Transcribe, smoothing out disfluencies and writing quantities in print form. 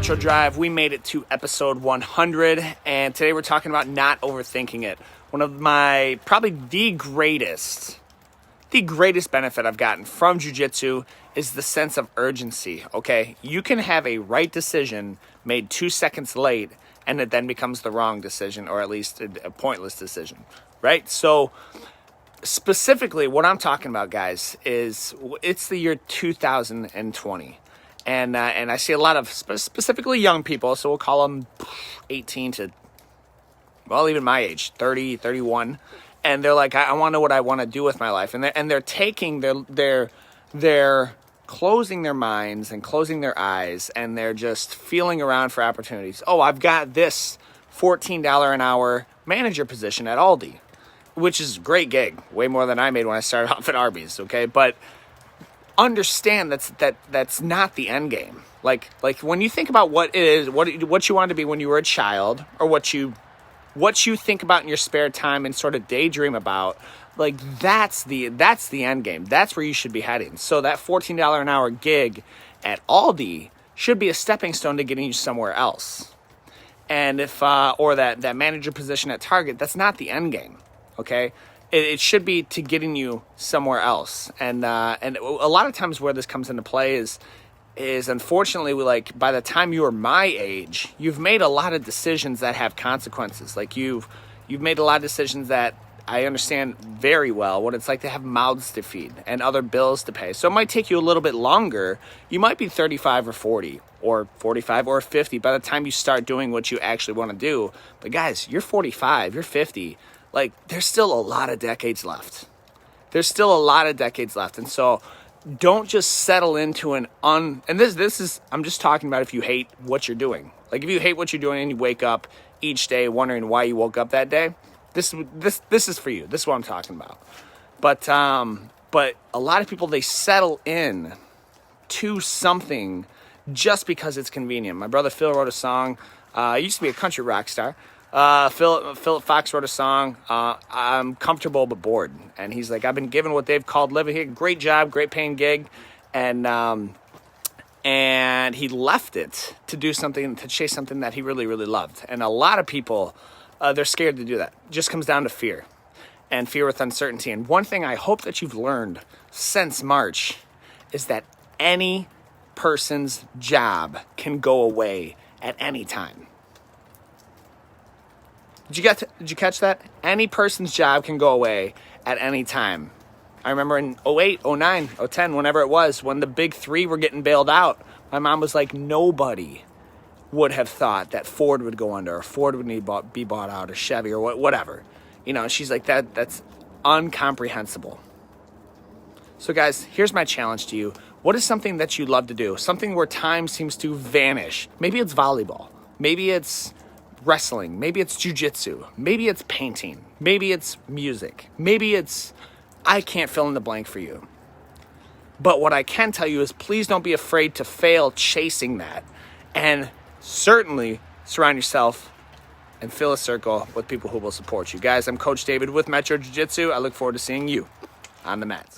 Metro Drive. We made it to episode 100, and today we're talking about not overthinking it. One of my, probably the greatest benefit I've gotten from Jiu-Jitsu is the sense of urgency, okay? You can have a right decision made 2 seconds late, and it then becomes the wrong decision, or at least a pointless decision, right? So specifically, what I'm talking about, guys, is it's the year 2020. And I see a lot of specifically young people, so we'll call them 18 to, well, even my age, 30, 31. And they're like, I want to know what I want to do with my life. And they're taking, they're closing their minds and closing their eyes, and they're just feeling around for opportunities. Oh, I've got this $14 an hour manager position at Aldi, which is a great gig, way more than I made when I started off at Arby's, okay? But understand that's not the end game. Like when you think about what it is, what you wanted to be when you were a child, or what you think about in your spare time and sort of daydream about, like that's the end game. That's where you should be heading. So that $14 an hour gig at Aldi should be a stepping stone to getting you somewhere else. And if or that manager position at Target, that's not the end game. Okay, it should be to getting you somewhere else. And a lot of times where this comes into play is unfortunately, like, by the time you are my age, you've made a lot of decisions that have consequences. Like you've made a lot of decisions that I understand very well what it's like to have mouths to feed and other bills to pay. So it might take you a little bit longer. You might be 35 or 40 or 45 or 50 by the time you start doing what you actually want to do. But guys, you're 45, you're 50. Like, there's still a lot of decades left. And so don't just settle into and this is, I'm just talking about if you hate what you're doing. Like, if you hate what you're doing and you wake up each day wondering why you woke up that day, this is for you. This is what I'm talking about. But a lot of people, they settle in to something just because it's convenient. My brother Phil wrote a song. He used to be a country rock star. Philip Fox wrote a song, I'm comfortable but bored. And he's like, I've been given what they've called living here. Great job, great paying gig. And he left it to do something, to chase something that he really, really loved. And a lot of people, they're scared to do that. It just comes down to fear, and fear with uncertainty. And one thing I hope that you've learned since March is that any person's job can go away at any time. Did you catch that? Any person's job can go away at any time. I remember in 08, 09, 010, whenever it was, when the big three were getting bailed out, my mom was like, nobody would have thought that Ford would go under, or Ford would be bought out, or Chevy, or whatever. You know, she's like, that's incomprehensible. So guys, here's my challenge to you. What is something that you love to do? Something where time seems to vanish. Maybe it's volleyball. Maybe it's wrestling, maybe it's jiu-jitsu, maybe it's painting, maybe it's music, maybe it's, I can't fill in the blank for you. But what I can tell you is, please don't be afraid to fail chasing that. And certainly surround yourself and fill a circle with people who will support you. Guys, I'm Coach David with Metro Jiu-Jitsu. I look forward to seeing you on the mats.